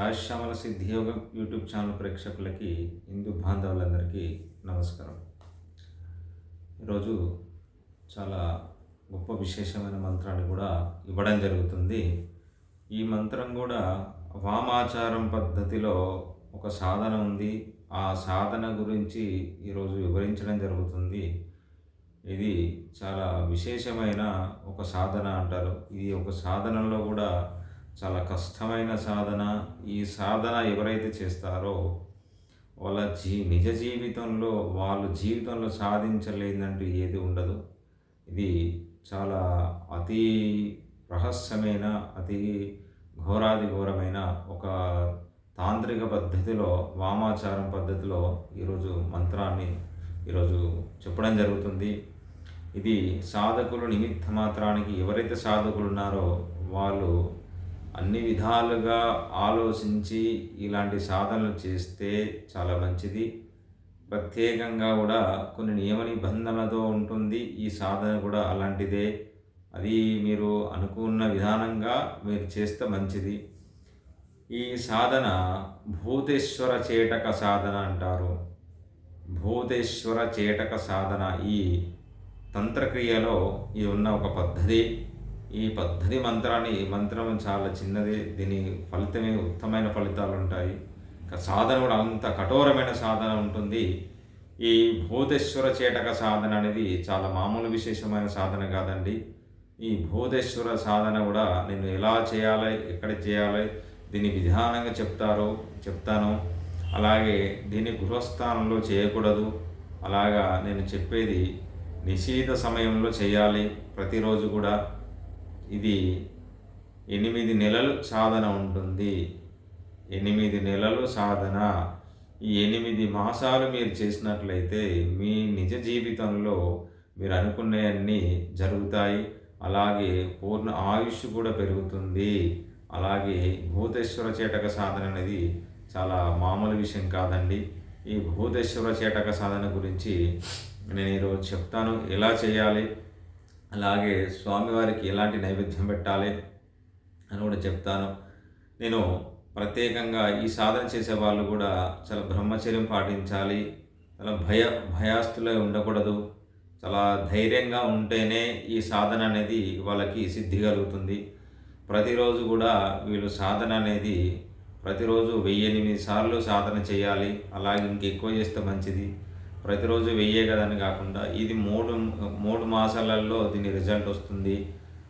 Rajashyamala సిద్ధియోగం YouTube channel ప్రేక్షకులకి హిందూ బాంధవులందరికీ నమస్కారం. ఈరోజు చాలా గొప్ప విశేషమైన మంత్రాన్ని కూడా ఇవ్వడం జరుగుతుంది. ఈ మంత్రం కూడా వామాచారం పద్ధతిలో ఒక సాధన ఉంది. ఆ సాధన గురించి ఈరోజు వివరించడం జరుగుతుంది. ఇది చాలా విశేషమైన ఒక సాధన అంటారు. ఇది ఒక సాధనలో కూడా చాలా కష్టమైన సాధన. ఈ సాధన ఎవరైతే చేస్తారో వాళ్ళ నిజ జీవితంలో వాళ్ళు జీవితంలో సాధించలేదంటూ ఏది ఉండదు. ఇది చాలా అతి రహస్యమైన అతి ఘోరాది ఘోరమైన ఒక తాంత్రిక పద్ధతిలో వామాచారం పద్ధతిలో ఈరోజు మంత్రాన్ని ఈరోజు చెప్పడం జరుగుతుంది. ఇది సాధకులు నిమిత్త మాత్రానికి ఎవరైతే సాధకులు ఉన్నారో వాళ్ళు అన్ని విధాలుగా ఆలోచించి ఇలాంటి సాధనలు చేస్తే చాలా మంచిది. ప్రత్యేకంగా కూడా కొన్ని నియమ నిబంధనలతో ఉంటుంది. ఈ సాధన కూడా అలాంటిదే. అది మీరు అనుకున్న విధానంగా మీరు చేస్తే మంచిది. ఈ సాధన భూతేశ్వర చేటక సాధన అంటారు. భూతేశ్వర చేటక సాధన ఈ తంత్రక్రియలో ఇది ఉన్న ఒక పద్ధతి. ఈ పద్ధతి మంత్రం చాలా చిన్నది. దీని ఫలితమే ఉత్తమమైన ఫలితాలు ఉంటాయి. సాధన కూడా అంత కఠోరమైన సాధన ఉంటుంది. ఈ భూతేశ్వర చేటక సాధన అనేది చాలా మామూలు విశేషమైన సాధన కాదండి. ఈ భూతేశ్వర సాధన కూడా నేను ఎలా చేయాలి, ఎక్కడ చేయాలి, దీని విధానంగా చెప్తాను. అలాగే దీన్ని గృహస్థానంలో చేయకూడదు. అలాగా నేను చెప్పేది నిశీత సమయంలో చేయాలి. ప్రతిరోజు కూడా ఇది 8 నెలలు సాధన ఉంటుంది. 8 నెలలు సాధన. ఈ 8 మాసాలు మీరు చేసినట్లయితే మీ నిజ జీవితంలో మీరు అనుకునేవన్నీ జరుగుతాయి. అలాగే పూర్ణ ఆయుష్ కూడా పెరుగుతుంది. అలాగే భూతేశ్వర చేటక సాధన అనేది చాలా మామూలు విషయం కాదండి. ఈ భూతేశ్వర చేటక సాధన గురించి నేను ఈరోజు చెప్తాను. ఎలా చేయాలి, అలాగే స్వామివారికి ఎలాంటి నైవేద్యం పెట్టాలి అని కూడా చెప్తాను. నేను ప్రత్యేకంగా ఈ సాధన చేసే వాళ్ళు కూడా చాలా బ్రహ్మచర్యం పాటించాలి. చాలా భయాస్తులై ఉండకూడదు. చాలా ధైర్యంగా ఉంటేనే ఈ సాధన అనేది వాళ్ళకి సిద్ధి కలుగుతుంది. ప్రతిరోజు కూడా వీళ్ళు సాధన అనేది ప్రతిరోజు 1008 సార్లు సాధన చేయాలి. అలాగే ఇంకెక్కువ చేస్తే మంచిది. ప్రతిరోజు 1000 కదని కాకుండా ఇది మూడు మాసాలలో దీని రిజల్ట్ వస్తుంది.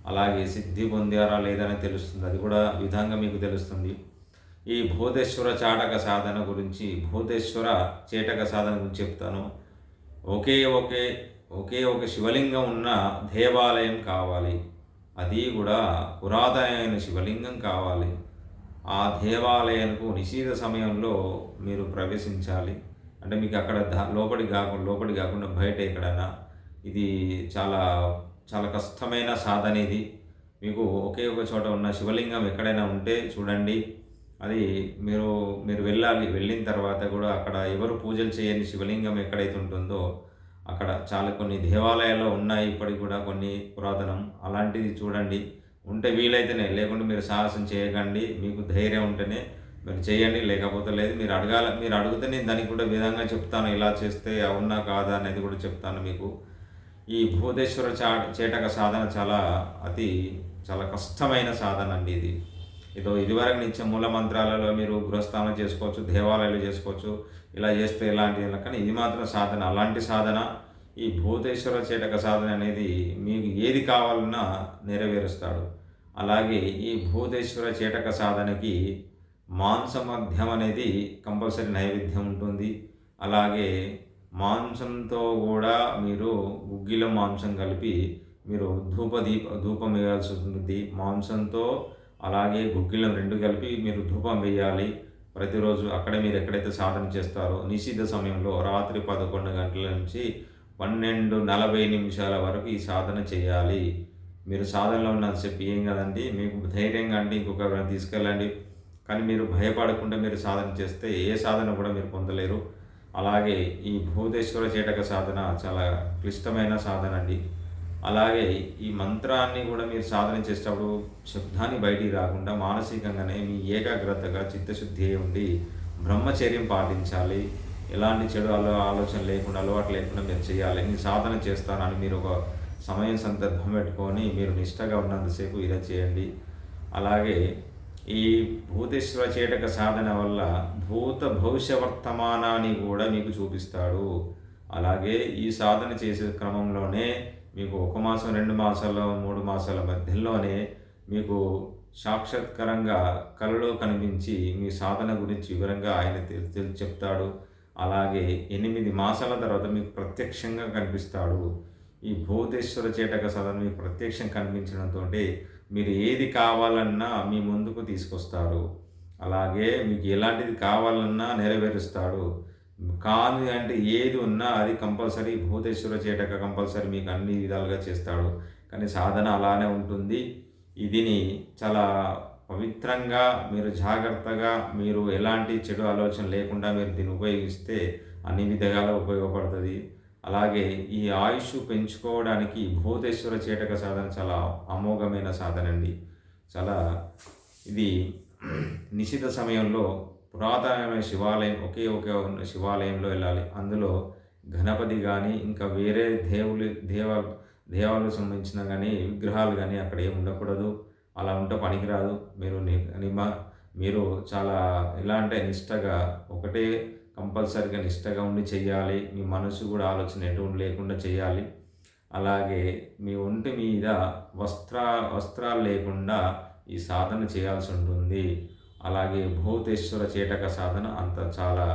అలాగే సిద్ధి పొందారా లేదని తెలుస్తుంది. అది కూడా విధంగా మీకు తెలుస్తుంది. ఈ భూతేశ్వర చాటక సాధన గురించి భూతేశ్వర చేటక సాధన గురించి చెప్తాను. ఒకే ఒక శివలింగం ఉన్న దేవాలయం కావాలి. అది కూడా పురాతనమైన శివలింగం కావాలి. ఆ దేవాలయానికి నిషేధ సమయంలో మీరు ప్రవేశించాలి. అంటే మీకు అక్కడ లోపలికి కాకుండా బయట ఎక్కడైనా. ఇది చాలా చాలా కష్టమైన సాధన. ఇది మీకు ఒకే ఒక చోట ఉన్న శివలింగం ఎక్కడైనా ఉంటే చూడండి. అది మీరు వెళ్ళాలి. వెళ్ళిన తర్వాత కూడా అక్కడ ఎవరు పూజలు చేయని శివలింగం ఎక్కడైతే ఉంటుందో అక్కడ చాలా కొన్ని దేవాలయాల్లో ఉన్నాయి. ఇప్పటికి కూడా కొన్ని పురాతనం. అలాంటిది చూడండి. ఉంటే వీలైతేనే, లేకుంటే మీరు సాహసం చేయకండి. మీకు ధైర్యం ఉంటేనే మీరు చేయండి, లేకపోతే లేదు. మీరు అడిగితే నేను దానికి కూడా విధంగా చెప్తాను. ఇలా చేస్తే అవునా కాదా అనేది కూడా చెప్తాను మీకు. ఈ భూతేశ్వర చేటక సాధన చాలా కష్టమైన సాధన అండి. ఇదివరకు నిత్య మూల మంత్రాలలో మీరు గృహస్థానం చేసుకోవచ్చు, దేవాలయాలు చేసుకోవచ్చు. ఇలా చేస్తే ఇలాంటి, కానీ ఇది మాత్రం సాధన అలాంటి సాధన. ఈ భూతేశ్వర చేటక సాధన అనేది మీకు ఏది కావాలన్నా నెరవేరుస్తాడు. అలాగే ఈ భూతేశ్వర చేటక సాధనకి మాంసమధ్యం అనేది కంపల్సరీ నైవేద్యం ఉంటుంది. అలాగే మాంసంతో కూడా మీరు గుగ్గిల మాంసం కలిపి మీరు ధూపం వేయాల్సి ఉంటుంది. మాంసంతో అలాగే గుగ్గిలం 2 కలిపి మీరు ధూపం వేయాలి ప్రతిరోజు. మీరు ఎక్కడైతే సాధన చేస్తారో నిషిద్ధ సమయంలో రాత్రి 11 గంటల నుంచి 12:40 వరకు ఈ సాధన చేయాలి. మీరు సాధనలో ఉన్నంతసేపు ఏం కదండి, మీకు ధైర్యంగా అంటే ఇంకొక తీసుకెళ్ళండి. కానీ మీరు భయపడకుండా మీరు సాధన చేస్తే ఏ సాధన కూడా మీరు పొందలేరు. అలాగే ఈ భూతేశ్వర చేటక సాధన చాలా క్లిష్టమైన సాధన అండి. అలాగే ఈ మంత్రాన్ని కూడా మీరు సాధన చేసేటప్పుడు శబ్దాన్ని బయటికి రాకుండా మానసికంగానే మీ ఏకాగ్రతగా చిత్తశుద్ధి అయి ఉండి బ్రహ్మచర్యం పాటించాలి. ఎలాంటి చెడు ఆలోచన లేకుండా, అలవాటు లేకుండా మీరు చేయాలి. నేను సాధన చేస్తానని మీరు ఒక సమయం సందర్భం పెట్టుకొని మీరు నిష్టగా ఉన్నంతసేపు ఇలా చేయండి. అలాగే ఈ భూతేశ్వర చేటక సాధన వల్ల భూత భవిష్య వర్తమానాన్ని కూడా మీకు చూపిస్తాడు. అలాగే ఈ సాధన చేసే క్రమంలోనే మీకు 1 మాసం, 2 మాసాలు, 3 మాసాల మధ్యలోనే మీకు సాక్షాత్కారంగా కలలో కనిపించి మీ సాధన గురించి వివరంగా ఆయన చెప్తాడు. అలాగే 8 మాసాల తర్వాత మీకు ప్రత్యక్షంగా కనిపిస్తాడు. ఈ భూతేశ్వర చేటక సాధన మీకు ప్రత్యక్షం కనిపించడంతో మీరు ఏది కావాలన్నా మీ ముందుకు తీసుకొస్తాడు. అలాగే మీకు ఎలాంటిది కావాలన్నా నెరవేరుస్తాడు. కాదు అంటే ఏది ఉన్నా అది కంపల్సరీ భూతేశ్వర చేటక కంపల్సరీ మీకు అన్ని విధాలుగా చేస్తాడు. కానీ సాధన అలానే ఉంటుంది. ఇదిని చాలా పవిత్రంగా మీరు జాగ్రత్తగా మీరు ఎలాంటి చెడు ఆలోచన లేకుండా మీరు దీన్ని ఉపయోగిస్తే అన్ని విధాలుగా ఉపయోగపడుతుంది. అలాగే ఈ ఆయుష్ పెంచుకోవడానికి భూతేశ్వర చేటక సాధన చాలా అమోఘమైన సాధన అండి. చాలా ఇది నిషిద్ధ సమయంలో పురాతనమైన శివాలయం ఒకే ఉన్న శివాలయంలో వెళ్ళాలి. అందులో గణపతి కానీ ఇంకా వేరే దేవాలకు సంబంధించిన కానీ విగ్రహాలు కానీ అక్కడ ఏమి ఉండకూడదు. అలా ఉంటే పనికిరాదు. మీరు చాలా ఎలా అంటే నిష్టగా ఒకటే కంపల్సరీగా నిష్టగా ఉండి చేయాలి. మీ మనసు కూడా ఆలోచన ఎటువంటి లేకుండా చేయాలి. అలాగే మీ ఒంటి మీద వస్త్రాలు లేకుండా ఈ సాధన చేయాల్సి ఉంటుంది. అలాగే భూతేశ్వర చేటక సాధన అంత చాలా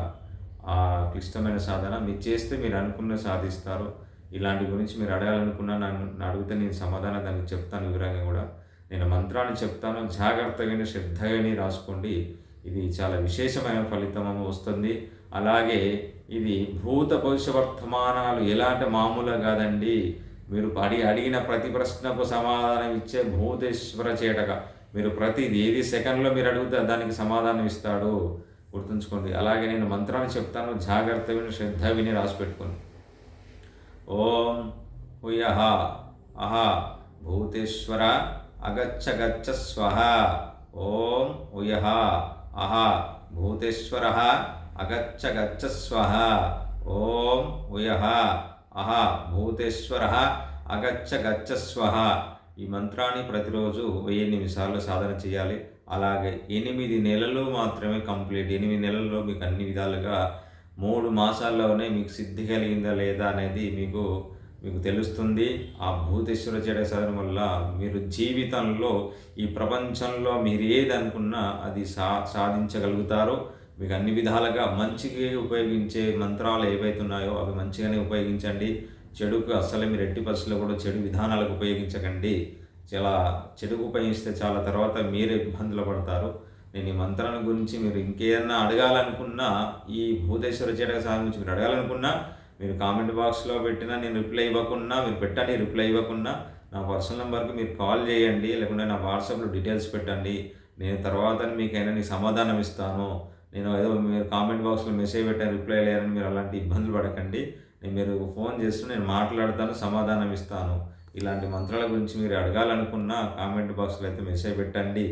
క్లిష్టమైన సాధన. మీరు చేస్తే మీరు అనుకున్న సాధిస్తారు. ఇలాంటి గురించి మీరు అడగాలనుకున్నా నన్ను అడిగితే నేను సమాధానం దానికి చెప్తాను వివరంగా కూడా. నేను మంత్రాన్ని చెప్తాను, జాగ్రత్తగా శ్రద్ధగా రాసుకోండి. ఇది చాలా విశేషమైన ఫలితం వస్తుంది. అలాగే ఇది భూత భవిష్య వర్తమానాలు ఎలా అంటే మామూలుగా కాదండి. మీరు అడిగిన ప్రతి ప్రశ్నకు సమాధానం ఇచ్చే భూతేశ్వర చేటక. మీరు ఏది సెకండ్లో మీరు అడిగితే దానికి సమాధానం ఇస్తాడు, గుర్తుంచుకోండి. అలాగే నేను మంత్రాన్ని చెప్తాను, జాగ్రత్త విని శ్రద్ధ విని రాసి పెట్టుకోండి. ఓం హుయః అహ భూతేశ్వర అగచ్చ గచ్చ స్వహ. ఓం హుయః అహ భూతేశ్వర అగచ్చ గచ్చ స్వహ. ఓం హుయః అహ భూతేశ్వర అగచ్చ గచ్చ స్వహ. ఈ మంత్రాన్ని ప్రతిరోజు 1000 నిమిషాలు సాధన చేయాలి. అలాగే 8 నెలలు మాత్రమే కంప్లీట్. 8 నెలల్లో మీకు అన్ని విధాలుగా 3 మాసాల్లోనే మీకు సిద్ధి కలిగిందా లేదా అనేది మీకు తెలుస్తుంది. ఆ భూతేశ్వర చేటక సాధన వల్ల మీరు జీవితంలో ఈ ప్రపంచంలో మీరు ఏది అనుకున్నా అది సాధించగలుగుతారు. మీకు అన్ని విధాలుగా మంచిగా ఉపయోగించే మంత్రాలు ఏవైతే ఉన్నాయో అవి మంచిగానే ఉపయోగించండి. చెడుకు అస్సలు మీరు ఎట్టి పరిస్థితుల్లో కూడా చెడు విధానాలకు ఉపయోగించకండి. చాలా చెడుకు ఉపయోగిస్తే చాలా తర్వాత మీరే ఇబ్బందులు పడతారు. నేను ఈ మంత్రాల గురించి మీరు ఇంకేదన్నా అడగాలనుకున్నా, ఈ భూతేశ్వర చేటక సాధన గురించి మీరు అడగాలనుకున్నా మీరు కామెంట్ బాక్స్లో పెట్టినా నేను రిప్లై ఇవ్వకున్నా మీరు పెట్టండి. రిప్లై ఇవ్వకున్నా నా పర్సనల్ నెంబర్కి మీరు కాల్ చేయండి, లేకుంటే నా వాట్సాప్లో డీటెయిల్స్ పెట్టండి. నేను తర్వాత మీకైనా సమాధానం ఇస్తాను. నేను ఏదో మీరు కామెంట్ బాక్స్లో మెసేజ్ పెట్టాను రిప్లై లేరని మీరు అలాంటి ఇబ్బందులు పడకండి. మీరు ఫోన్ చేస్తూ నేను మాట్లాడతాను, సమాధానం ఇస్తాను. ఇలాంటి మంత్రాల గురించి మీరు అడగాలనుకున్నా కామెంట్ బాక్స్లో అయితే మెసేజ్ పెట్టండి.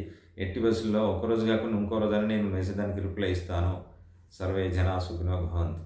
ఎట్టి బస్సులో ఒకరోజు కాకుండా ఇంకో రోజు అని నేను మెసేజ్ దానికి రిప్లై ఇస్తాను. సర్వే జనా సుఖినో భవంతు.